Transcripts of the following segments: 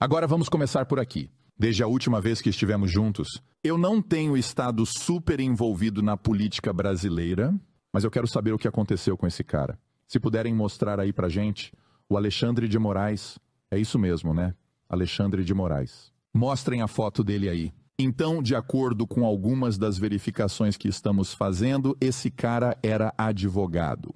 Agora vamos começar por aqui. Desde a última vez que estivemos juntos, eu não tenho estado super envolvido na política brasileira, mas eu quero saber o que aconteceu com esse cara. Se puderem mostrar aí pra gente, o Alexandre de Moraes. É isso mesmo, né? Alexandre de Moraes. Mostrem a foto dele aí. Então, de acordo com algumas das verificações que estamos fazendo, esse cara era advogado.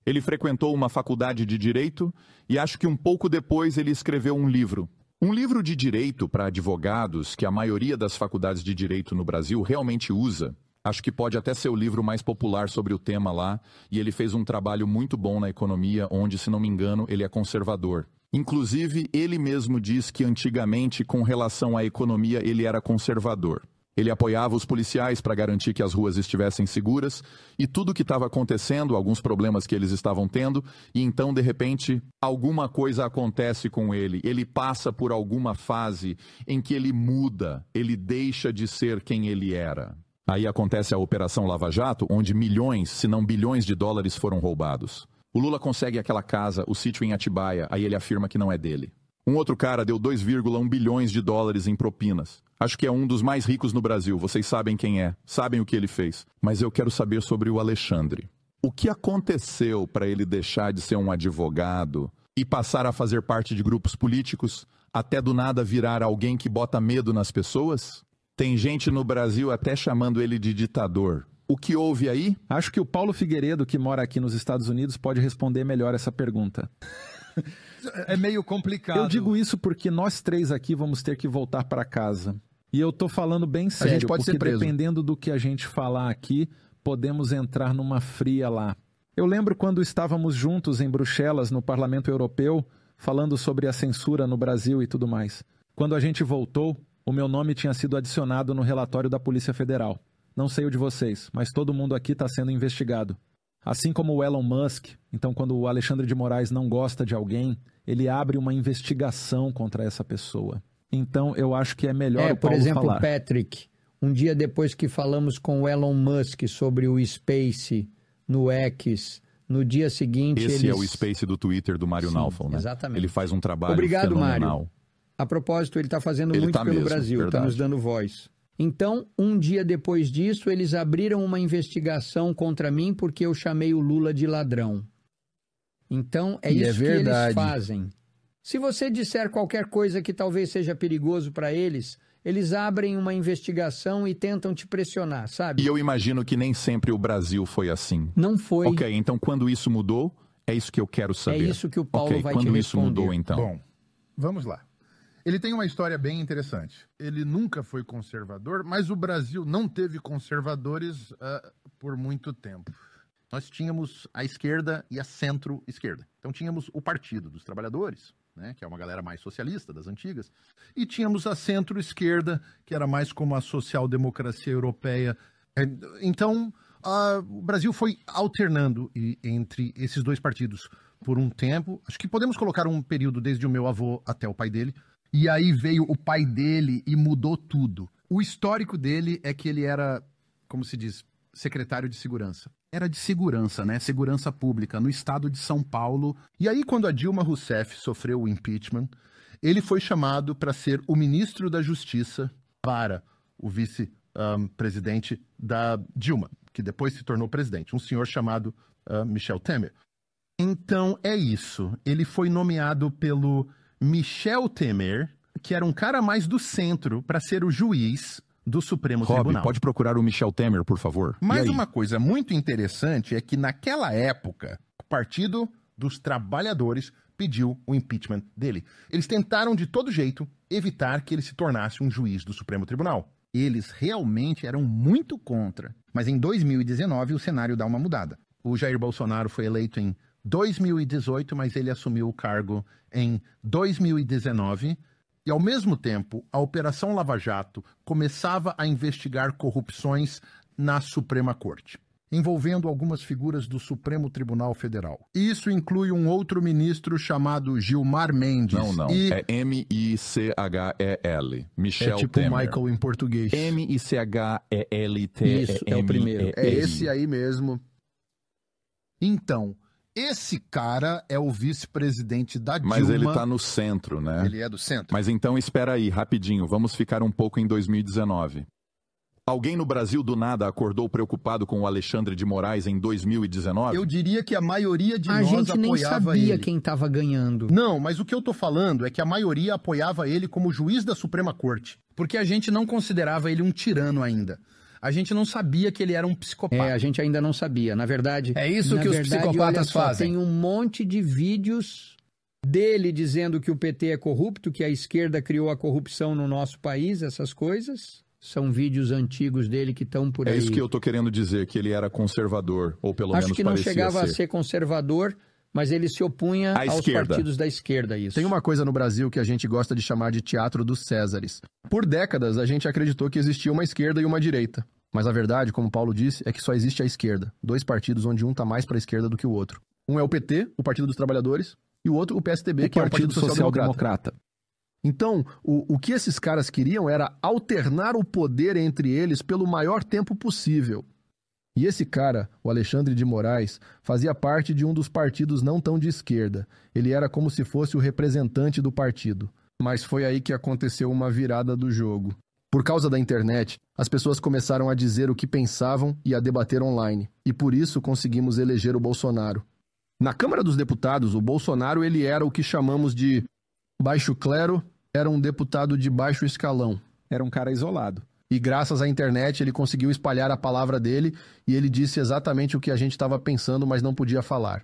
Ele frequentou uma faculdade de direito e acho que um pouco depois ele escreveu um livro. Um livro de direito para advogados que a maioria das faculdades de direito no Brasil realmente usa. Acho que pode até ser o livro mais popular sobre o tema lá, e ele fez um trabalho muito bom na economia, onde, se não me engano, ele é conservador. Inclusive, ele mesmo diz que antigamente, com relação à economia, ele era conservador. Ele apoiava os policiais para garantir que as ruas estivessem seguras, e tudo o que estava acontecendo, alguns problemas que eles estavam tendo, e então, de repente, alguma coisa acontece com ele. Ele passa por alguma fase em que ele muda, ele deixa de ser quem ele era. Aí acontece a Operação Lava Jato, onde milhões, se não bilhões de dólares foram roubados. O Lula consegue aquela casa, o sítio em Atibaia, aí ele afirma que não é dele. Um outro cara deu 2,1 bilhões de dólares em propinas. Acho que é um dos mais ricos no Brasil, vocês sabem quem é, sabem o que ele fez. Mas eu quero saber sobre o Alexandre. O que aconteceu para ele deixar de ser um advogado e passar a fazer parte de grupos políticos, até do nada virar alguém que bota medo nas pessoas? Tem gente no Brasil até chamando ele de ditador. O que houve aí? Acho que o Paulo Figueiredo, que mora aqui nos Estados Unidos, pode responder melhor essa pergunta. É meio complicado. Eu digo isso porque nós três aqui vamos ter que voltar para casa. E eu tô falando bem sério, a gente pode porque ser preso. Dependendo do que a gente falar aqui, podemos entrar numa fria lá. Eu lembro quando estávamos juntos em Bruxelas, no Parlamento Europeu, falando sobre a censura no Brasil e tudo mais. Quando a gente voltou, o meu nome tinha sido adicionado no relatório da Polícia Federal. Não sei o de vocês, mas todo mundo aqui está sendo investigado. Assim como o Elon Musk, então quando o Alexandre de Moraes não gosta de alguém, ele abre uma investigação contra essa pessoa. Então eu acho que é melhor o Paulo por exemplo, falar. Patrick, um dia depois que falamos com o Elon Musk sobre o Space no X, no dia seguinte Esse é o Space do Twitter do Mário Naufal, né? Exatamente. Ele faz um trabalho Obrigado, fenomenal. Mário. A propósito, ele está fazendo Ele muito tá pelo mesmo, Brasil, está verdade. nos dando voz. Então, um dia depois disso, eles abriram uma investigação contra mim porque eu chamei o Lula de ladrão. Então, é isso que eles fazem. Se você disser qualquer coisa que talvez seja perigoso para eles, eles abrem uma investigação e tentam te pressionar, sabe? E eu imagino que nem sempre o Brasil foi assim. Não foi. Ok, então quando isso mudou, é isso que eu quero saber. É isso que o Paulo vai te quando isso responder. mudou, então? Bom, vamos lá. Ele tem uma história bem interessante. Ele nunca foi conservador, mas o Brasil não teve conservadores por muito tempo. Nós tínhamos a esquerda e a centro-esquerda. Então tínhamos o Partido dos Trabalhadores, né, que é uma galera mais socialista, das antigas, e tínhamos a centro-esquerda, que era mais como a social-democracia europeia. Então, o Brasil foi alternando entre esses dois partidos por um tempo. Acho que podemos colocar um período desde o meu avô até o pai dele. E aí veio o pai dele e mudou tudo. O histórico dele é que ele era, como se diz, secretário de segurança. Era de segurança, né? Segurança pública, no estado de São Paulo. E aí, quando a Dilma Rousseff sofreu o impeachment, ele foi chamado para ser o ministro da Justiça para o vice-presidente da Dilma, que depois se tornou presidente, um senhor chamado Michel Temer. Então, é isso. Ele foi nomeado pelo Michel Temer, que era um cara mais do centro, para ser o juiz do Supremo Tribunal. Pode procurar o Michel Temer, por favor. Mas uma coisa muito interessante é que naquela época, o Partido dos Trabalhadores pediu o impeachment dele. Eles tentaram de todo jeito evitar que ele se tornasse um juiz do Supremo Tribunal. Eles realmente eram muito contra. Mas em 2019 o cenário dá uma mudada. O Jair Bolsonaro foi eleito em 2018, mas ele assumiu o cargo em 2019. E, ao mesmo tempo, a Operação Lava Jato começava a investigar corrupções na Suprema Corte, envolvendo algumas figuras do Supremo Tribunal Federal. Isso inclui um outro ministro chamado Gilmar Mendes. Não. É M-I-C-H-E-L. Michel É tipo Temer. Michael em português. M-I-C-H-E-L-T. Isso, é o primeiro. É esse aí mesmo. Então, Esse cara é o vice-presidente da Dilma. Mas ele tá no centro, né? Ele é do centro. Mas então, espera aí, rapidinho, vamos ficar um pouco em 2019. Alguém no Brasil do nada acordou preocupado com o Alexandre de Moraes em 2019? Eu diria que a maioria de nós apoiava ele. A gente nem sabia quem estava ganhando. Não, mas o que eu tô falando é que a maioria apoiava ele como juiz da Suprema Corte. Porque a gente não considerava ele um tirano ainda. A gente não sabia que ele era um psicopata. A gente ainda não sabia. Na verdade... É isso que os psicopatas fazem. Tem um monte de vídeos dele dizendo que o PT é corrupto, que a esquerda criou a corrupção no nosso país, essas coisas. São vídeos antigos dele que estão por aí. É isso que eu tô querendo dizer, que ele era conservador, ou pelo menos parecia ser. Acho que não chegava a ser conservador, mas ele se opunha aos partidos da esquerda, isso. Tem uma coisa no Brasil que a gente gosta de chamar de teatro dos Césares. Por décadas, a gente acreditou que existia uma esquerda e uma direita. Mas a verdade, como Paulo disse, é que só existe a esquerda. 2 partidos onde um tá mais para a esquerda do que o outro. Um é o PT, o Partido dos Trabalhadores, e o outro o PSDB, que é o Partido Social Democrata. Então, o que esses caras queriam era alternar o poder entre eles pelo maior tempo possível. E esse cara, o Alexandre de Moraes, fazia parte de um dos partidos não tão de esquerda. Ele era como se fosse o representante do partido. Mas foi aí que aconteceu uma virada do jogo. Por causa da internet, as pessoas começaram a dizer o que pensavam e a debater online. E por isso conseguimos eleger o Bolsonaro. Na Câmara dos Deputados, o Bolsonaro ele era o que chamamos de baixo clero, era um deputado de baixo escalão. Era um cara isolado. E graças à internet ele conseguiu espalhar a palavra dele e ele disse exatamente o que a gente estava pensando, mas não podia falar.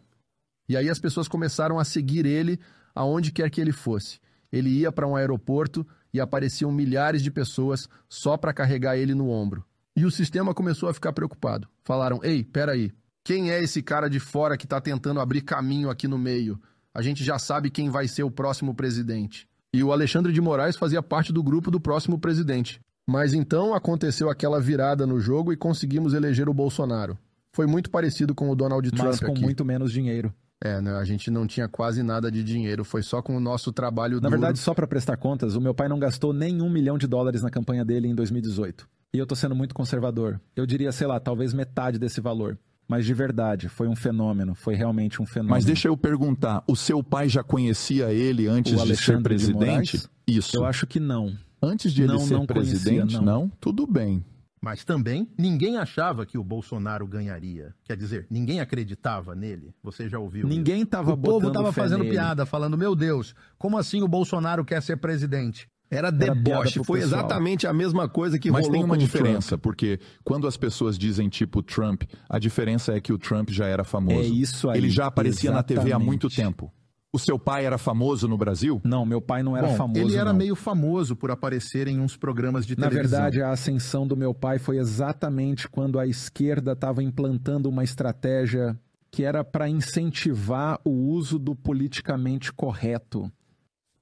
E aí as pessoas começaram a seguir ele aonde quer que ele fosse. Ele ia para um aeroporto e apareciam milhares de pessoas só para carregar ele no ombro. E o sistema começou a ficar preocupado. Falaram, ei, peraí, quem é esse cara de fora que está tentando abrir caminho aqui no meio? A gente já sabe quem vai ser o próximo presidente. E o Alexandre de Moraes fazia parte do grupo do próximo presidente. Mas então aconteceu aquela virada no jogo e conseguimos eleger o Bolsonaro. Foi muito parecido com o Donald Trump aqui. Mas com muito menos dinheiro. Né, a gente não tinha quase nada de dinheiro, foi só com o nosso trabalho duro. Na verdade, só para prestar contas, o meu pai não gastou nem $1 milhão na campanha dele em 2018. E eu tô sendo muito conservador. Eu diria, sei lá, talvez metade desse valor. Mas de verdade, foi um fenômeno, foi realmente um fenômeno. Mas deixa eu perguntar, o seu pai já conhecia ele antes de ser presidente? Isso. Eu acho que não. Antes de ele ser presidente, não? Tudo bem. Mas também ninguém achava que o Bolsonaro ganharia. Quer dizer, ninguém acreditava nele. Você já ouviu? Ninguém estava botando fé nele. O povo estava fazendo piada, falando, meu Deus, como assim o Bolsonaro quer ser presidente? Era deboche, foi exatamente a mesma coisa que rolou com o Trump. Mas tem uma diferença, porque quando as pessoas dizem tipo Trump, a diferença é que o Trump já era famoso. É isso aí. Ele já aparecia na TV há muito tempo. O seu pai era famoso no Brasil? Não, meu pai não era famoso. Ele era meio famoso por aparecer em uns programas de televisão. Na verdade, a ascensão do meu pai foi exatamente quando a esquerda estava implantando uma estratégia que era para incentivar o uso do politicamente correto.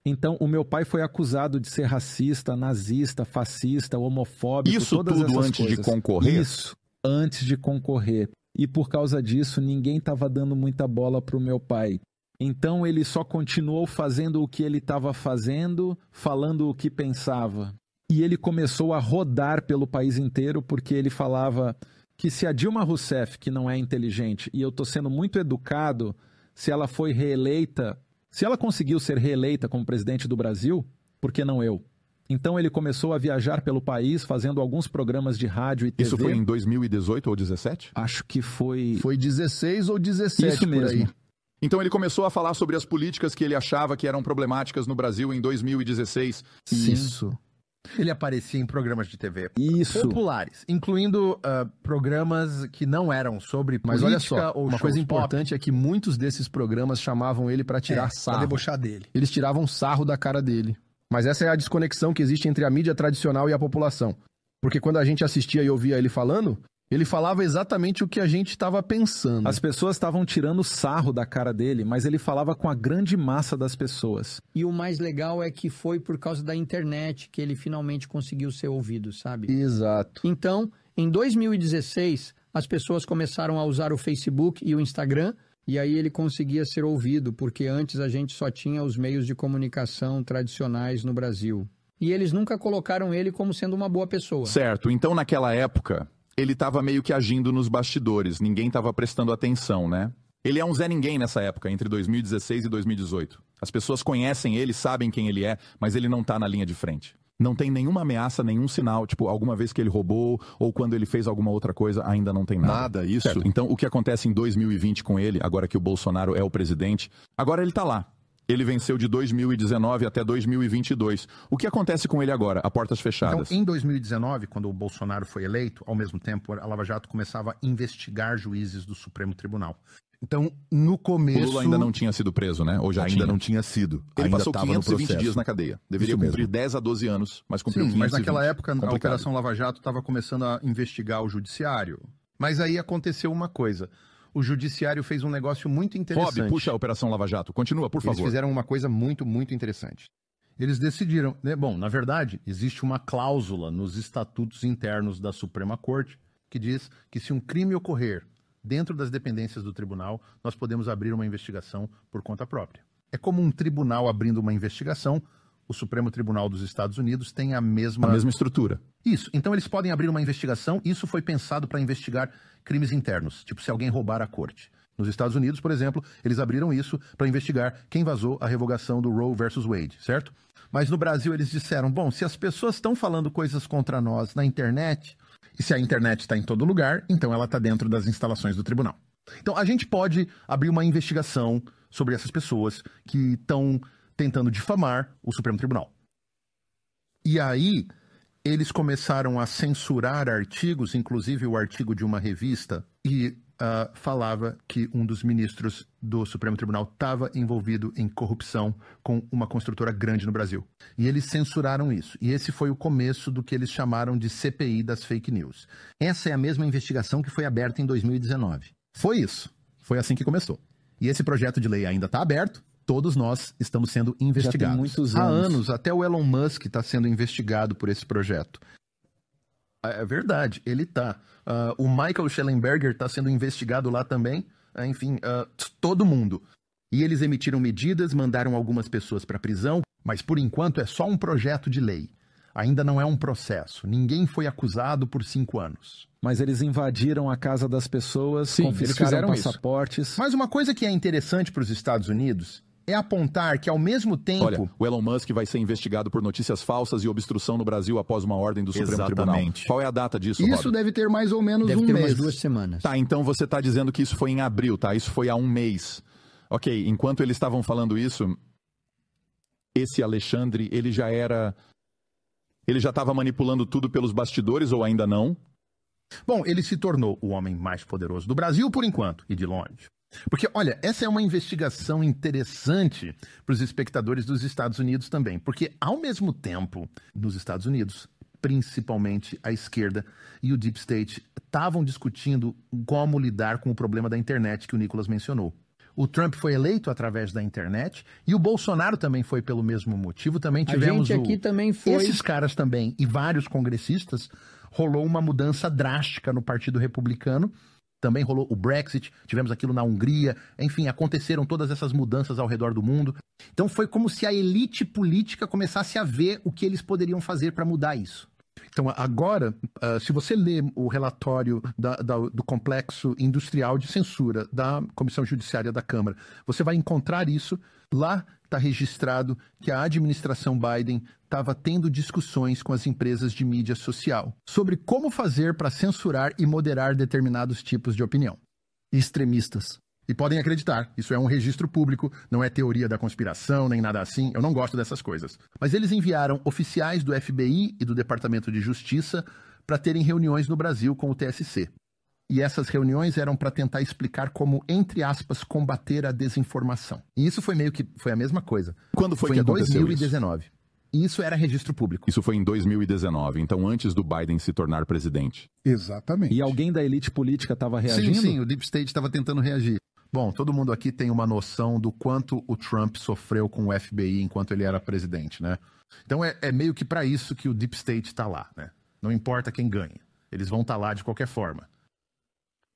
Então, o meu pai foi acusado de ser racista, nazista, fascista, homofóbico, isso todas tudo essas antes coisas. de concorrer? Isso, antes de concorrer. E por causa disso, ninguém estava dando muita bola para o meu pai. Então ele só continuou fazendo o que ele estava fazendo, falando o que pensava. E ele começou a rodar pelo país inteiro porque ele falava que se a Dilma Rousseff, que não é inteligente, e eu estou sendo muito educado, se ela foi reeleita, se ela conseguiu ser reeleita como presidente do Brasil, por que não eu? Então ele começou a viajar pelo país, fazendo alguns programas de rádio e TV. Isso foi em 2018 ou 2017? Acho que foi... Foi 16 ou 17 Isso mesmo. Por aí. Então ele começou a falar sobre as políticas que ele achava que eram problemáticas no Brasil em 2016. Sim. Isso. Ele aparecia em programas de TV populares, incluindo programas que não eram sobre política. Mas olha só, ou uma coisa importante é que muitos desses programas chamavam ele para tirar sarro. Pra debochar dele. Eles tiravam sarro da cara dele. Mas essa é a desconexão que existe entre a mídia tradicional e a população. Porque quando a gente assistia e ouvia ele falando, ele falava exatamente o que a gente estava pensando. As pessoas estavam tirando sarro da cara dele, mas ele falava com a grande massa das pessoas. E o mais legal é que foi por causa da internet que ele finalmente conseguiu ser ouvido, sabe? Exato. Então, em 2016, as pessoas começaram a usar o Facebook e o Instagram, e aí ele conseguia ser ouvido, porque antes a gente só tinha os meios de comunicação tradicionais no Brasil. E eles nunca colocaram ele como sendo uma boa pessoa. Certo. Então, naquela época, ele estava meio que agindo nos bastidores. Ninguém estava prestando atenção, né? Ele é um Zé Ninguém nessa época, entre 2016 e 2018. As pessoas conhecem ele, sabem quem ele é, mas ele não tá na linha de frente. Não tem nenhuma ameaça, nenhum sinal, tipo, alguma vez que ele roubou ou quando ele fez alguma outra coisa, ainda não tem nada. Nada, isso. Certo? Então, o que acontece em 2020 com ele, agora que o Bolsonaro é o presidente, agora ele tá lá. Ele venceu de 2019 até 2022. O que acontece com ele agora, a portas fechadas? Então, em 2019, quando o Bolsonaro foi eleito, ao mesmo tempo, a Lava Jato começava a investigar juízes do Supremo Tribunal. Então, no começo... O Lula ainda não tinha sido preso, né? Ou já ainda tinha? não tinha sido. Ele ainda passou 520 dias na cadeia. Deveria Isso cumprir mesmo. 10 a 12 anos, mas cumpriu 520. Mas naquela época, Complicado. a Operação Lava Jato estava começando a investigar o judiciário. Mas aí aconteceu uma coisa. O judiciário fez um negócio muito interessante. Rob, puxa a Operação Lava Jato. Continua, por favor. Eles fizeram uma coisa muito, muito interessante. Eles decidiram... Né? Bom, na verdade, existe uma cláusula nos estatutos internos da Suprema Corte que diz que se um crime ocorrer dentro das dependências do tribunal, nós podemos abrir uma investigação por conta própria. É como um tribunal abrindo uma investigação, o Supremo Tribunal dos Estados Unidos tem a mesma estrutura. Isso. Então eles podem abrir uma investigação, isso foi pensado para investigar crimes internos, tipo se alguém roubar a corte. Nos Estados Unidos, por exemplo, eles abriram isso para investigar quem vazou a revogação do Roe versus Wade, certo? Mas no Brasil eles disseram, bom, se as pessoas estão falando coisas contra nós na internet, e se a internet está em todo lugar, então ela está dentro das instalações do tribunal. Então a gente pode abrir uma investigação sobre essas pessoas que estão tentando difamar o Supremo Tribunal. E aí eles começaram a censurar artigos, inclusive o artigo de uma revista, e falava que um dos ministros do Supremo Tribunal estava envolvido em corrupção com uma construtora grande no Brasil. E eles censuraram isso. E esse foi o começo do que eles chamaram de CPI das fake news. Essa é a mesma investigação que foi aberta em 2019. Foi isso. Foi assim que começou. E esse projeto de lei ainda está aberto. Todos nós estamos sendo investigados. Já tem muitos Há anos. anos, até o Elon Musk está sendo investigado por esse projeto. É verdade, ele tá. O Michael Schellenberger está sendo investigado lá também. Enfim, todo mundo. E eles emitiram medidas, mandaram algumas pessoas para prisão, mas por enquanto é só um projeto de lei. Ainda não é um processo. Ninguém foi acusado por 5 anos. Mas eles invadiram a casa das pessoas, Sim, eles confiscaram fizeram passaportes. Mas uma coisa que é interessante para os Estados Unidos é apontar que, ao mesmo tempo... Olha, o Elon Musk vai ser investigado por notícias falsas e obstrução no Brasil após uma ordem do Supremo Tribunal. Qual é a data disso, Isso Rob? deve ter mais ou menos Deve um ter mês. umas 2 semanas. Tá, então você está dizendo que isso foi em abril, tá? Isso foi há um mês. Ok, enquanto eles estavam falando isso, esse Alexandre, ele já estava manipulando tudo pelos bastidores ou ainda não? Bom, ele se tornou o homem mais poderoso do Brasil por enquanto, e de longe. Porque, olha, essa é uma investigação interessante para os espectadores dos Estados Unidos também. Porque, ao mesmo tempo, nos Estados Unidos, principalmente a esquerda e o Deep State estavam discutindo como lidar com o problema da internet que o Nicolas mencionou. O Trump foi eleito através da internet e o Bolsonaro também foi pelo mesmo motivo. Também tivemos a gente aqui também foi... Esses caras também e vários congressistas, rolou uma mudança drástica no Partido Republicano. Também rolou o Brexit, tivemos aquilo na Hungria, enfim, aconteceram todas essas mudanças ao redor do mundo. Então foi como se a elite política começasse a ver o que eles poderiam fazer para mudar isso. Então agora, se você lê o relatório do Complexo Industrial de Censura da Comissão Judiciária da Câmara, você vai encontrar isso. Lá está registrado que a administração Biden estava tendo discussões com as empresas de mídia social sobre como fazer para censurar e moderar determinados tipos de opinião. Extremistas. E podem acreditar, isso é um registro público, não é teoria da conspiração, nem nada assim, eu não gosto dessas coisas. Mas eles enviaram oficiais do FBI e do Departamento de Justiça para terem reuniões no Brasil com o TSC. E essas reuniões eram para tentar explicar como, entre aspas, combater a desinformação. E isso foi meio que foi a mesma coisa. Quando foi Foi que em aconteceu 2019. E isso era registro público. Isso foi em 2019, então antes do Biden se tornar presidente. Exatamente. E alguém da elite política estava reagindo? Sim, o Deep State estava tentando reagir. Bom, todo mundo aqui tem uma noção do quanto o Trump sofreu com o FBI enquanto ele era presidente, né? Então é meio que para isso que o Deep State está lá, né? Não importa quem ganha, eles vão estar lá de qualquer forma.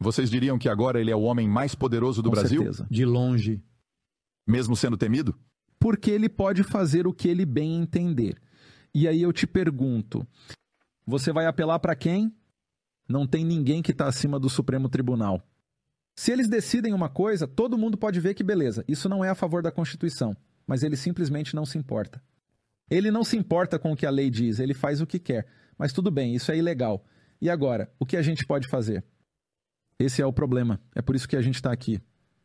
Vocês diriam que agora ele é o homem mais poderoso do Com Brasil? certeza. De longe. Mesmo sendo temido? Porque ele pode fazer o que ele bem entender. E aí eu te pergunto, você vai apelar para quem? Não tem ninguém que está acima do Supremo Tribunal. Se eles decidem uma coisa, todo mundo pode ver que beleza, isso não é a favor da Constituição, mas ele simplesmente não se importa. Ele não se importa com o que a lei diz, ele faz o que quer. Mas tudo bem, isso é ilegal. E agora, o que a gente pode fazer? Esse é o problema, é por isso que a gente está aqui.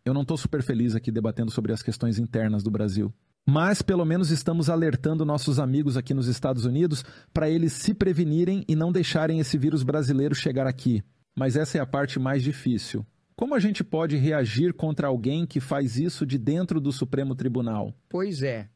Eu não estou super feliz aqui debatendo sobre as questões internas do Brasil. Mas pelo menos estamos alertando nossos amigos aqui nos Estados Unidos para eles se prevenirem e não deixarem esse vírus brasileiro chegar aqui. Mas essa é a parte mais difícil. Como a gente pode reagir contra alguém que faz isso de dentro do Supremo Tribunal? Pois é.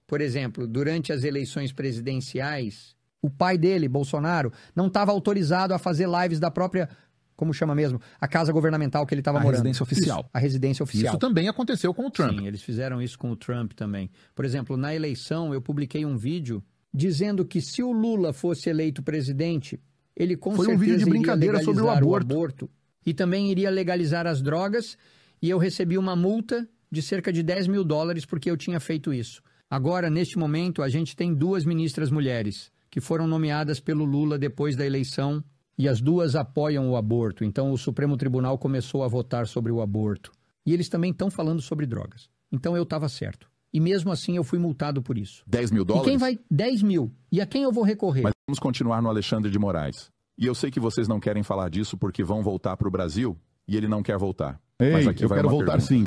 Por exemplo, durante as eleições presidenciais, o pai dele, Bolsonaro, não estava autorizado a fazer lives da própria, como chama mesmo, a casa governamental que ele estava morando. A residência oficial. Isso, a residência oficial. Isso também aconteceu com o Trump. Sim, eles fizeram isso com o Trump também. Por exemplo, na eleição, eu publiquei um vídeo dizendo que se o Lula fosse eleito presidente, ele com certeza Foi um vídeo de brincadeira sobre o aborto. E também iria legalizar as drogas, e eu recebi uma multa de cerca de $10 mil porque eu tinha feito isso. Agora, neste momento, a gente tem 2 ministras mulheres que foram nomeadas pelo Lula depois da eleição, e as 2 apoiam o aborto. Então, o Supremo Tribunal começou a votar sobre o aborto. E eles também estão falando sobre drogas. Então, eu estava certo. E mesmo assim, eu fui multado por isso. $10 mil? E quem vai... 10 mil. E a quem eu vou recorrer? Mas vamos continuar no Alexandre de Moraes. E eu sei que vocês não querem falar disso porque vão voltar para o Brasil e ele não quer voltar. Ei, mas aqui eu vai quero uma voltar pergunta. sim.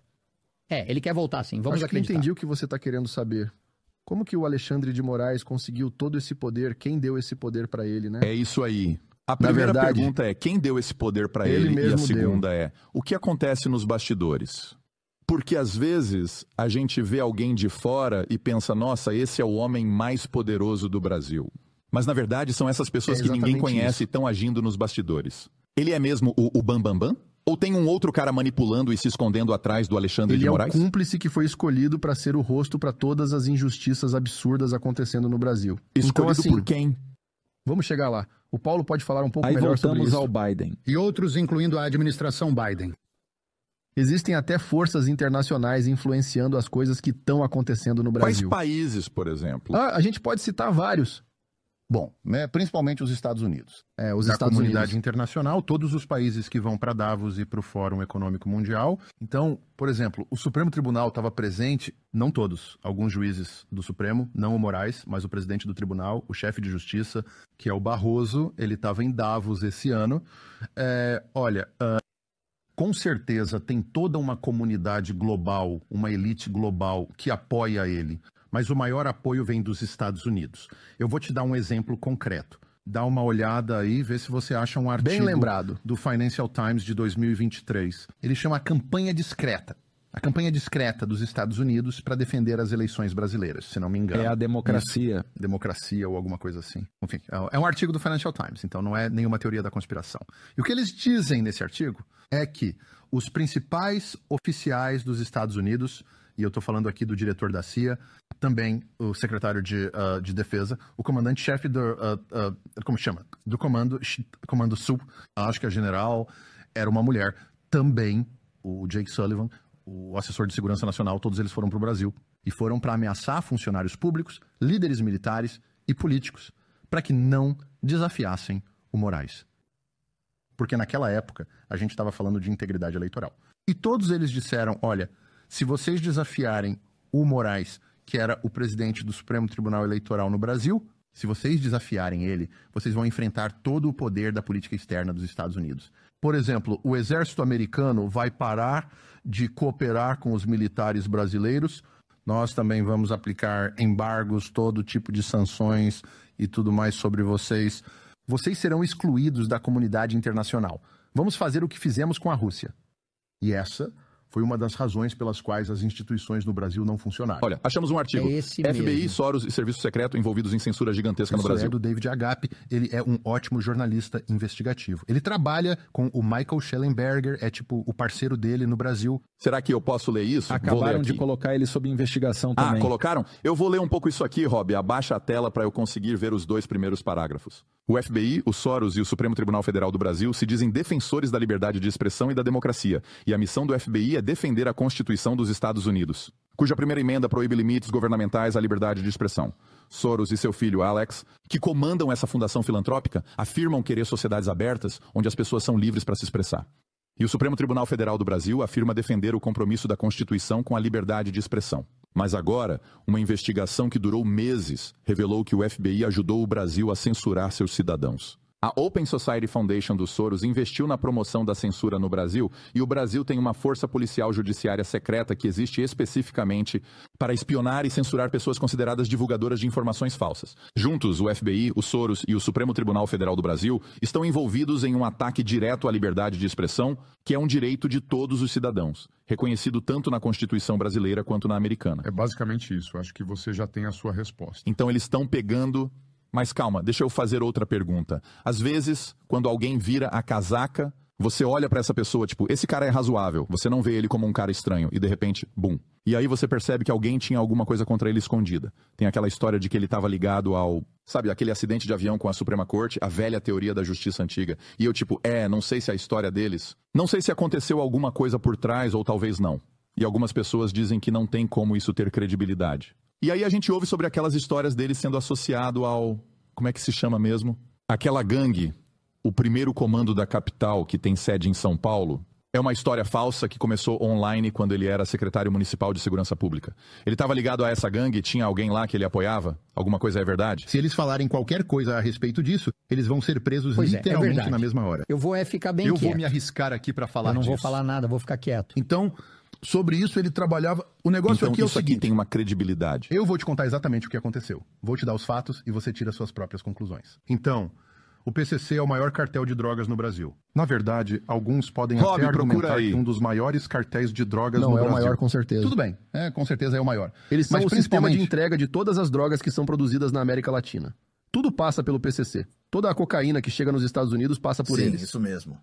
Ele quer voltar sim. Vamos Acho que acreditar. entendi o que você está querendo saber. Como que o Alexandre de Moraes conseguiu todo esse poder? Quem deu esse poder para ele, né? É isso aí. A primeira verdade, pergunta é quem deu esse poder para ele ele? E a mesmo segunda é o que acontece nos bastidores? Porque às vezes a gente vê alguém de fora e pensa, nossa, esse é o homem mais poderoso do Brasil. Mas na verdade são essas pessoas que ninguém conhece e estão agindo nos bastidores. Ele é mesmo o Bambambam? Ou tem um outro cara manipulando e se escondendo atrás do Alexandre de Moraes? Ele é o cúmplice que foi escolhido para ser o rosto para todas as injustiças absurdas acontecendo no Brasil. Escolhido então, assim, por quem? Vamos chegar lá. O Paulo pode falar um pouco Aí melhor sobre voltamos isso. ao Biden. E outros, incluindo a administração Biden. Existem até forças internacionais influenciando as coisas que estão acontecendo no Quais Brasil. países, por exemplo? A gente pode citar vários. Bom, né, principalmente os Estados Unidos. Os Da Estados comunidade Unidos. internacional, todos os países que vão para Davos e para o Fórum Econômico Mundial. Então, por exemplo, o Supremo Tribunal estava presente, não todos, alguns juízes do Supremo, não o Moraes, mas o presidente do tribunal, o chefe de justiça, que é o Barroso, ele estava em Davos esse ano. Com certeza tem toda uma comunidade global, uma elite global que apoia ele, mas o maior apoio vem dos Estados Unidos. Eu vou te dar um exemplo concreto. Dá uma olhada aí, vê se você acha um artigo Bem lembrado. do Financial Times de 2023. Ele chama a campanha discreta. A campanha discreta dos Estados Unidos para defender as eleições brasileiras, se não me engano. É a democracia. Isso, democracia ou alguma coisa assim. Enfim, é um artigo do Financial Times, então não é nenhuma teoria da conspiração. E o que eles dizem nesse artigo é que os principais oficiais dos Estados Unidos, e eu estou falando aqui do diretor da CIA, também o secretário de Defesa, o comandante-chefe do Comando Sul, acho que a general era uma mulher, também o Jake Sullivan, o assessor de segurança nacional, todos eles foram para o Brasil e foram para ameaçar funcionários públicos, líderes militares e políticos para que não desafiassem o Moraes. Porque naquela época a gente estava falando de integridade eleitoral. E todos eles disseram, olha, se vocês desafiarem o Moraes, que era o presidente do Supremo Tribunal Eleitoral no Brasil, se vocês desafiarem ele, vocês vão enfrentar todo o poder da política externa dos Estados Unidos. Por exemplo, o exército americano vai parar de cooperar com os militares brasileiros. Nós também vamos aplicar embargos, todo tipo de sanções e tudo mais sobre vocês. Vocês serão excluídos da comunidade internacional. Vamos fazer o que fizemos com a Rússia. E essa foi uma das razões pelas quais as instituições no Brasil não funcionaram. Olha, achamos um artigo. É esse FBI, mesmo. Soros e Serviço Secreto envolvidos em censura gigantesca no Isso Brasil. é do David Agape, ele é um ótimo jornalista investigativo. Ele trabalha com o Michael Schellenberger, é tipo o parceiro dele no Brasil. Será que eu posso ler isso? Vou ler Acabaram de aqui. colocar ele sob investigação também. Colocaram? Eu vou ler um pouco isso aqui, Rob. Abaixa a tela para eu conseguir ver os 2 primeiros parágrafos. O FBI, o Soros e o Supremo Tribunal Federal do Brasil se dizem defensores da liberdade de expressão e da democracia. E a missão do FBI é defender a Constituição dos Estados Unidos, cuja primeira emenda proíbe limites governamentais à liberdade de expressão. Soros e seu filho Alex, que comandam essa fundação filantrópica, afirmam querer sociedades abertas onde as pessoas são livres para se expressar. E o Supremo Tribunal Federal do Brasil afirma defender o compromisso da Constituição com a liberdade de expressão. Mas agora, uma investigação que durou meses revelou que o FBI ajudou o Brasil a censurar seus cidadãos. A Open Society Foundation dos Soros investiu na promoção da censura no Brasil e o Brasil tem uma força policial judiciária secreta que existe especificamente para espionar e censurar pessoas consideradas divulgadoras de informações falsas. Juntos, o FBI, os Soros e o Supremo Tribunal Federal do Brasil estão envolvidos em um ataque direto à liberdade de expressão, que é um direito de todos os cidadãos, reconhecido tanto na Constituição brasileira quanto na americana. É basicamente isso. Acho que você já tem a sua resposta. Então eles estão pegando... Mas calma, deixa eu fazer outra pergunta. Às vezes, quando alguém vira a casaca, você olha pra essa pessoa, tipo, esse cara é razoável, você não vê ele como um cara estranho, e de repente, bum. E aí você percebe que alguém tinha alguma coisa contra ele escondida. Tem aquela história de que ele estava ligado ao, sabe, aquele acidente de avião com a Suprema Corte, a velha teoria da justiça antiga. E eu tipo, não sei se a história deles, não sei se aconteceu alguma coisa por trás ou talvez não. E algumas pessoas dizem que não tem como isso ter credibilidade. E aí a gente ouve sobre aquelas histórias dele sendo associado ao... Como é que se chama mesmo? Aquela gangue, o primeiro comando da capital, que tem sede em São Paulo. É uma história falsa que começou online quando ele era secretário municipal de segurança pública. Ele estava ligado a essa gangue, tinha alguém lá que ele apoiava? Alguma coisa é verdade? Se eles falarem qualquer coisa a respeito disso, eles vão ser presos literalmente na mesma hora. Eu vou ficar bem quieto. Eu vou me arriscar aqui para falar disso. Eu não vou falar nada, vou ficar quieto. Então... Sobre isso ele trabalhava... O negócio então, aqui é o seguinte... Aqui tem uma credibilidade. Eu vou te contar exatamente o que aconteceu. Vou te dar os fatos e você tira suas próprias conclusões. Então, o PCC é o maior cartel de drogas no Brasil. Na verdade, alguns podem até argumentar que um dos maiores cartéis de drogas no Brasil. Não, é o maior com certeza. Tudo bem, com certeza é o maior. Eles são o sistema de entrega de todas as drogas que são produzidas na América Latina. Tudo passa pelo PCC. Toda a cocaína que chega nos Estados Unidos passa por eles. Sim, isso mesmo.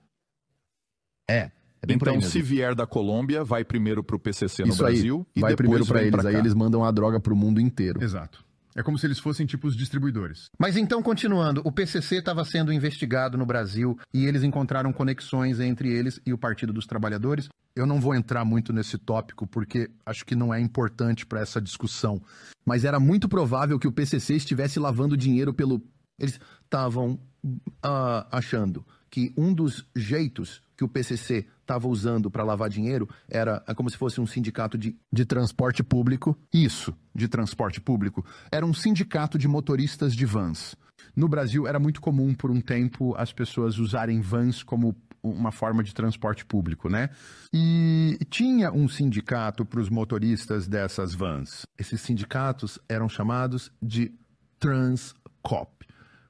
Então, se vier da Colômbia, vai primeiro pro PCC no Brasil e vai depois primeiro para eles. Aí eles mandam a droga pro mundo inteiro. Exato. É como se eles fossem tipo os distribuidores. Mas então, continuando, o PCC estava sendo investigado no Brasil e eles encontraram conexões entre eles e o Partido dos Trabalhadores. Eu não vou entrar muito nesse tópico porque acho que não é importante para essa discussão. Mas era muito provável que o PCC estivesse lavando dinheiro pelo... Eles estavam achando que um dos jeitos que o PCC estava usando para lavar dinheiro era como se fosse um sindicato de transporte público. Isso, de transporte público. Era um sindicato de motoristas de vans. No Brasil era muito comum por um tempo as pessoas usarem vans como uma forma de transporte público, né? E tinha um sindicato para os motoristas dessas vans. Esses sindicatos eram chamados de Transcop.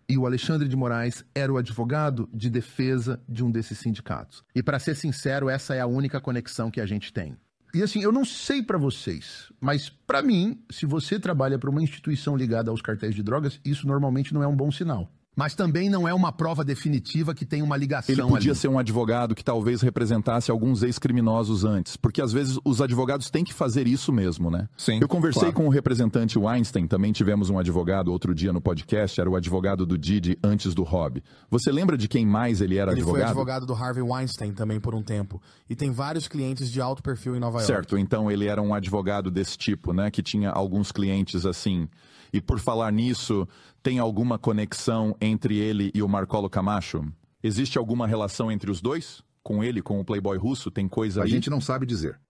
E o Alexandre de Moraes era o advogado de defesa de um desses sindicatos. E para ser sincero, essa é a única conexão que a gente tem. E assim, eu não sei para vocês, mas para mim, se você trabalha para uma instituição ligada aos cartéis de drogas, isso normalmente não é um bom sinal. Mas também não é uma prova definitiva que tem uma ligação ali. Ele podia ser um advogado que talvez representasse alguns ex-criminosos antes, porque às vezes os advogados têm que fazer isso mesmo, né? Sim, eu conversei com o representante Weinstein, também tivemos um advogado outro dia no podcast, era o advogado do Didi antes do Rob. Você lembra de quem mais ele era advogado? Ele foi advogado do Harvey Weinstein também por um tempo. E tem vários clientes de alto perfil em Nova York. Certo, então ele era um advogado desse tipo, né? Que tinha alguns clientes assim. E por falar nisso, tem alguma conexão entre ele e o Marcolo Camacho? Existe alguma relação entre os dois? Com ele, com o Playboy russo? Tem coisa aí? A gente não sabe dizer.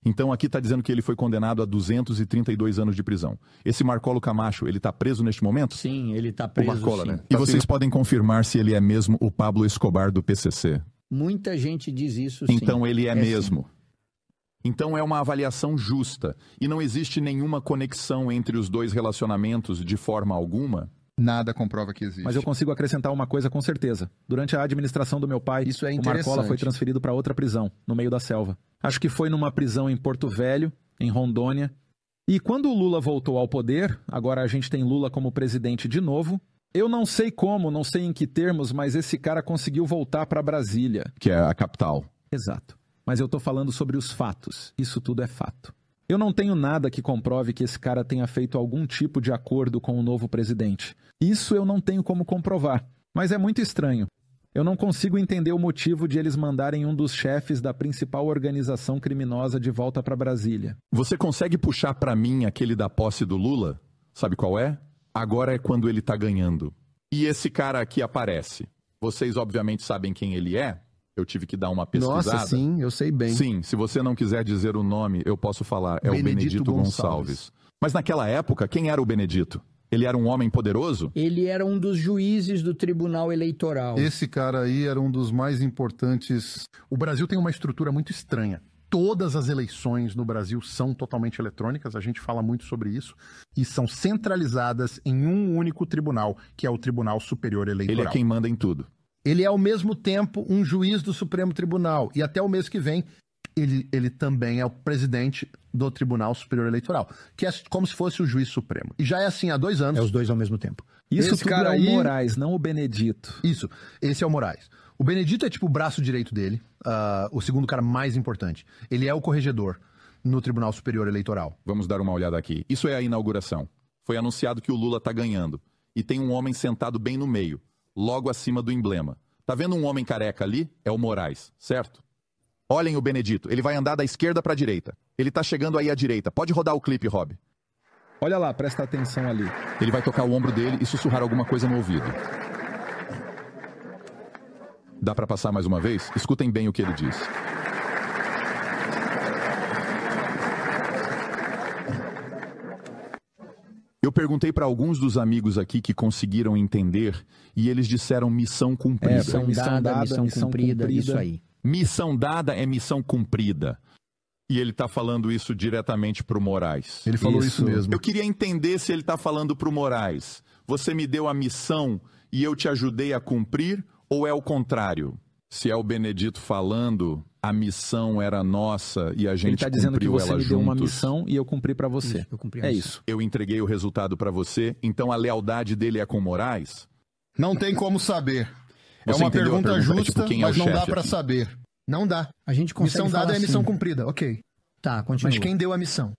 Então aqui está dizendo que ele foi condenado a 232 anos de prisão. Esse Marcolo Camacho, ele está preso neste momento? Sim, ele está preso, o Marcola, sim. Né? E vocês podem confirmar se ele é mesmo o Pablo Escobar do PCC? Muita gente diz isso, sim. Então ele é mesmo. Sim. Então é uma avaliação justa. E não existe nenhuma conexão entre os dois relacionamentos de forma alguma? Nada comprova que existe. Mas eu consigo acrescentar uma coisa com certeza. Durante a administração do meu pai, isso é o Marcola foi transferido para outra prisão, no meio da selva. Acho que foi numa prisão em Porto Velho, em Rondônia. E quando o Lula voltou ao poder, agora a gente tem Lula como presidente de novo, eu não sei como, não sei em que termos, mas esse cara conseguiu voltar para Brasília. Que é a capital. Exato. Mas eu tô falando sobre os fatos. Isso tudo é fato. Eu não tenho nada que comprove que esse cara tenha feito algum tipo de acordo com o novo presidente. Isso eu não tenho como comprovar. Mas é muito estranho. Eu não consigo entender o motivo de eles mandarem um dos chefes da principal organização criminosa de volta para Brasília. Você consegue puxar para mim aquele da posse do Lula? Sabe qual é? Agora é quando ele tá ganhando. E esse cara aqui aparece. Vocês obviamente sabem quem ele é? Eu tive que dar uma pesquisada. Nossa, sim, eu sei bem. Sim, se você não quiser dizer o nome, eu posso falar. É o Benedito Gonçalves. Mas naquela época, quem era o Benedito? Ele era um homem poderoso? Ele era um dos juízes do Tribunal Eleitoral. Esse cara aí era um dos mais importantes. O Brasil tem uma estrutura muito estranha. Todas as eleições no Brasil são totalmente eletrônicas, a gente fala muito sobre isso, e são centralizadas em um único tribunal, que é o Tribunal Superior Eleitoral. Ele é quem manda em tudo. Ele é ao mesmo tempo um juiz do Supremo Tribunal, e até o mês que vem ele também é o presidente do Tribunal Superior Eleitoral, que é como se fosse o juiz supremo. E já é assim há 2 anos. É os dois ao mesmo tempo. Isso Esse tudo cara é o aí... Moraes, não o Benedito. Isso, esse é o Moraes. O Benedito é tipo o braço direito dele, o segundo cara mais importante. Ele é o corregedor no Tribunal Superior Eleitoral. Vamos dar uma olhada aqui. Isso é a inauguração. Foi anunciado que o Lula está ganhando. E tem um homem sentado bem no meio, logo acima do emblema. Tá vendo um homem careca ali? É o Moraes, certo? Olhem o Benedito, ele vai andar da esquerda para a direita. Ele tá chegando aí à direita. Pode rodar o clipe, Rob. Olha lá, presta atenção ali. Ele vai tocar o ombro dele e sussurrar alguma coisa no ouvido. Dá para passar mais uma vez? Escutem bem o que ele diz. Eu perguntei para alguns dos amigos aqui que conseguiram entender e eles disseram missão cumprida. Missão dada, missão cumprida, isso aí. Missão dada é missão cumprida. E ele está falando isso diretamente para o Moraes. Ele falou isso mesmo. Eu queria entender se ele está falando para o Moraes. Você me deu a missão e eu te ajudei a cumprir, ou é o contrário? Se é o Benedito falando, a missão era nossa e a gente está dizendo que você me deu uma juntos. Missão e eu cumpri para você. Isso, eu cumpri é isso. Eu entreguei o resultado para você, então a lealdade dele é com o Moraes? Não tem como saber. Você é uma entendeu a pergunta pergunta? justa, Tipo, quem é o mas não dá chefe para aqui? saber. Não dá. A gente consegue Missão dada falar é missão assim. cumprida, ok. Tá, continua. Mas quem deu a missão?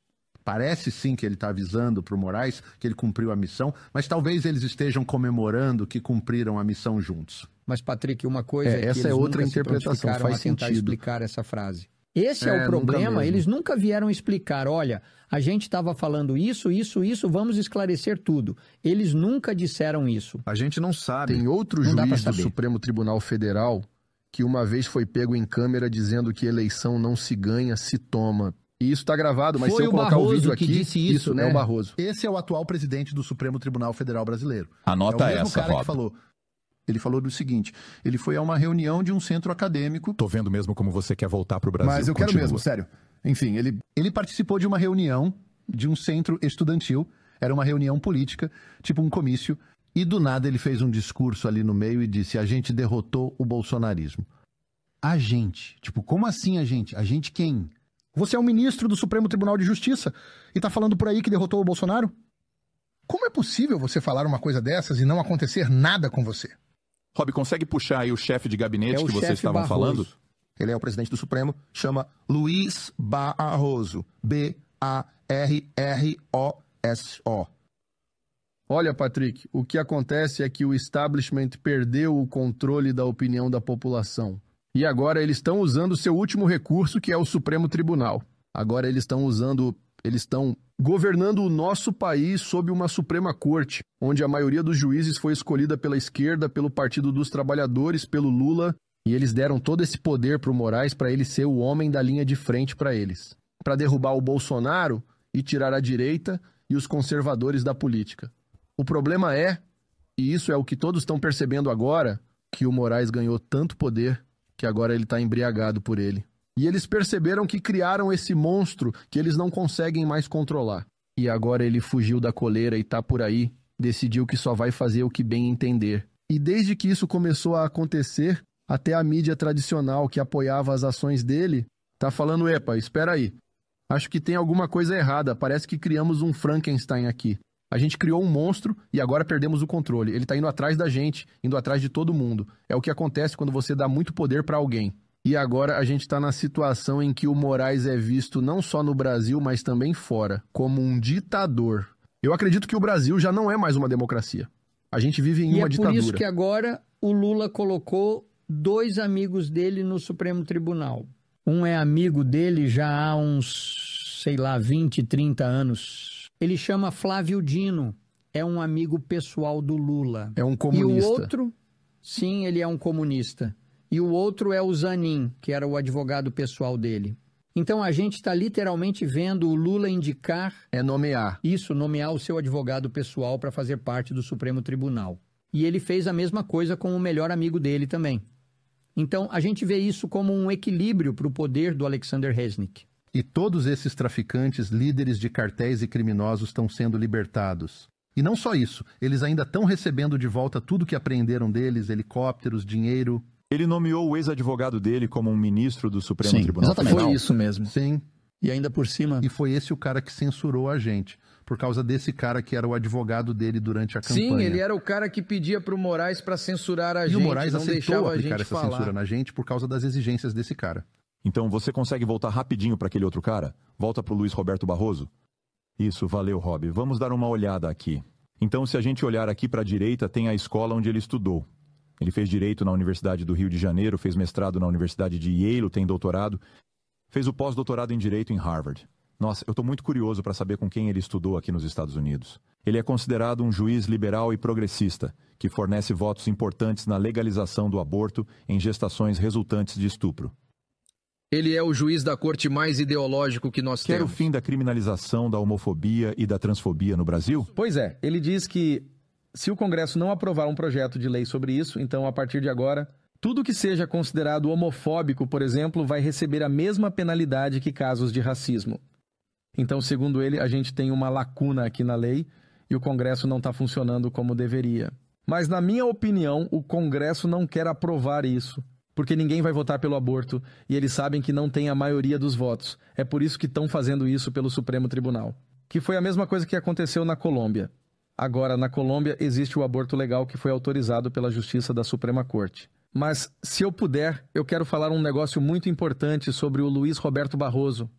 Parece sim que ele está avisando para o Moraes que ele cumpriu a missão, mas talvez eles estejam comemorando que cumpriram a missão juntos. Mas, Patrick, uma coisa é que essa eles é outra nunca se interpretação, prontificaram faz a tentar sentido. explicar essa frase. Esse é o nunca problema, mesmo. eles nunca vieram explicar, olha, a gente estava falando isso, vamos esclarecer tudo. Eles nunca disseram isso. A gente não sabe. Tem outro Não dá pra juiz do saber. Supremo Tribunal Federal que uma vez foi pego em câmera dizendo que eleição não se ganha, se toma. E isso está gravado, mas Foi se eu o colocar Barroso o vídeo que aqui, disse isso, né? é o Barroso. Esse é o atual presidente do Supremo Tribunal Federal Brasileiro. Anota é o mesmo essa, cara Rob. que falou. Ele falou do seguinte, ele foi a uma reunião de um centro acadêmico. Tô vendo mesmo como você quer voltar pro Brasil. Mas eu quero Continua. mesmo, sério. Enfim, ele participou de uma reunião de um centro estudantil, era uma reunião política, tipo um comício, e do nada ele fez um discurso ali no meio e disse, a gente derrotou o bolsonarismo. A gente? Tipo, como assim a gente? A gente quem? Você é o ministro do Supremo Tribunal de Justiça e tá falando por aí que derrotou o Bolsonaro? Como é possível você falar uma coisa dessas e não acontecer nada com você? Rob, consegue puxar aí o chefe de gabinete É o que vocês chefe estavam Barroso. falando? Ele é o presidente do Supremo, chama Luiz Barroso. B-A-R-R-O-S-O. Olha, Patrick, o que acontece é que o establishment perdeu o controle da opinião da população. E agora eles estão usando seu último recurso, que é o Supremo Tribunal. Agora eles estão governando o nosso país sob uma Suprema Corte, onde a maioria dos juízes foi escolhida pela esquerda, pelo Partido dos Trabalhadores, pelo Lula, e eles deram todo esse poder para o Moraes para ele ser o homem da linha de frente para eles, para derrubar o Bolsonaro e tirar a direita e os conservadores da política. O problema é, e isso é o que todos estão percebendo agora, que o Moraes ganhou tanto poder que agora ele está embriagado por ele. E eles perceberam que criaram esse monstro que eles não conseguem mais controlar. E agora ele fugiu da coleira e tá por aí, decidiu que só vai fazer o que bem entender. E desde que isso começou a acontecer, até a mídia tradicional que apoiava as ações dele tá falando, epa, espera aí. Acho que tem alguma coisa errada, parece que criamos um Frankenstein aqui. A gente criou um monstro e agora perdemos o controle. Ele tá indo atrás da gente, indo atrás de todo mundo. É o que acontece quando você dá muito poder pra alguém. E agora a gente está na situação em que o Moraes é visto não só no Brasil, mas também fora, como um ditador. Eu acredito que o Brasil já não é mais uma democracia. A gente vive em uma ditadura. E é por isso que agora o Lula colocou 2 amigos dele no Supremo Tribunal. Um é amigo dele já há uns, 20, 30 anos. Ele chama Flávio Dino. É um amigo pessoal do Lula. É um comunista. E o outro, sim, ele é um comunista. e o outro é o Zanin, que era o advogado pessoal dele. Então a gente está literalmente vendo o Lula indicar... nomear. Isso, nomear o seu advogado pessoal para fazer parte do Supremo Tribunal. E ele fez a mesma coisa com o melhor amigo dele também. Então a gente vê isso como um equilíbrio para o poder do Alexander Resnick. E todos esses traficantes, líderes de cartéis e criminosos estão sendo libertados. E não só isso, eles ainda estão recebendo de volta tudo que apreenderam deles, helicópteros, dinheiro... Ele nomeou o ex-advogado dele como um ministro do Supremo Tribunal Federal. Foi isso mesmo. Sim. E ainda por cima... E foi esse o cara que censurou a gente, por causa desse cara que era o advogado dele durante a campanha. Sim, ele era o cara que pedia pro Moraes para censurar a gente, e o Moraes não aceitou deixava a aplicar gente essa falar. censura na gente por causa das exigências desse cara. Então você consegue voltar rapidinho para aquele outro cara? Volta pro Luiz Roberto Barroso? Isso, valeu, Rob. Vamos dar uma olhada aqui. Então, se a gente olhar aqui para a direita, tem a escola onde ele estudou. Ele fez Direito na Universidade do Rio de Janeiro, fez mestrado na Universidade de Yale, tem doutorado. Fez o pós-doutorado em Direito em Harvard. Nossa, eu estou muito curioso para saber com quem ele estudou aqui nos Estados Unidos. Ele é considerado um juiz liberal e progressista, que fornece votos importantes na legalização do aborto em gestações resultantes de estupro. Ele é o juiz da corte mais ideológico que nós Quer temos. o fim da criminalização da homofobia e da transfobia no Brasil? Pois é, ele diz que se o Congresso não aprovar um projeto de lei sobre isso, então a partir de agora, tudo que seja considerado homofóbico, por exemplo, vai receber a mesma penalidade que casos de racismo. Então, segundo ele, a gente tem uma lacuna aqui na lei e o Congresso não está funcionando como deveria. Mas, na minha opinião, o Congresso não quer aprovar isso, porque ninguém vai votar pelo aborto e eles sabem que não tem a maioria dos votos. É por isso que estão fazendo isso pelo Supremo Tribunal. Que foi a mesma coisa que aconteceu na Colômbia. Agora, na Colômbia, existe o aborto legal que foi autorizado pela Justiça da Suprema Corte. Mas, se eu puder, eu quero falar um negócio muito importante sobre o Luiz Roberto Barroso.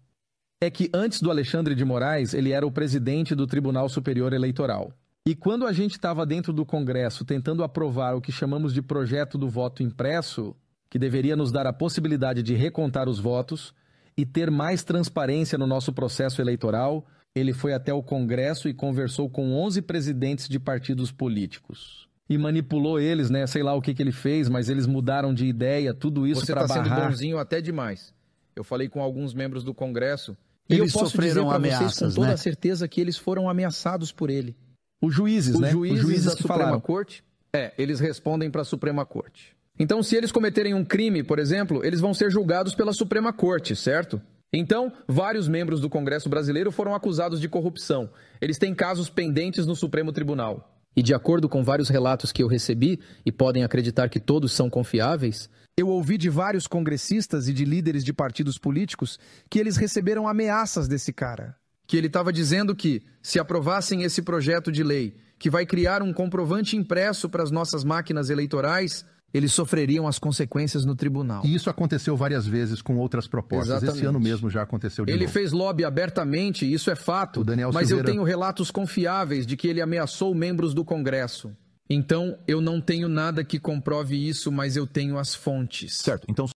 É que antes do Alexandre de Moraes, ele era o presidente do Tribunal Superior Eleitoral. E quando a gente estava dentro do Congresso tentando aprovar o que chamamos de projeto do voto impresso, que deveria nos dar a possibilidade de recontar os votos e ter mais transparência no nosso processo eleitoral, ele foi até o Congresso e conversou com 11 presidentes de partidos políticos. E manipulou eles, né? Sei lá o que ele fez, mas eles mudaram de ideia, tudo isso para barrar. Você está sendo bonzinho até demais. Eu falei com alguns membros do Congresso e Eles eu posso dizer sofreram para vocês ameaças, com toda né? certeza que eles foram ameaçados por ele. Os juízes, Os né? juízes da que Suprema falaram. Corte, eles respondem para a Suprema Corte. Então, se eles cometerem um crime, por exemplo, eles vão ser julgados pela Suprema Corte, certo? Então, vários membros do Congresso brasileiro foram acusados de corrupção. Eles têm casos pendentes no Supremo Tribunal. E de acordo com vários relatos que eu recebi, e podem acreditar que todos são confiáveis, eu ouvi de vários congressistas e de líderes de partidos políticos que eles receberam ameaças desse cara. Que ele estava dizendo que, se aprovassem esse projeto de lei, que vai criar um comprovante impresso para as nossas máquinas eleitorais, eles sofreriam as consequências no tribunal. E isso aconteceu várias vezes com outras propostas. Exatamente. Esse ano mesmo já aconteceu de Ele novo. fez lobby abertamente, isso é fato, O Daniel mas Silveira... eu tenho relatos confiáveis de que ele ameaçou membros do Congresso. Então, eu não tenho nada que comprove isso, mas eu tenho as fontes. Certo, então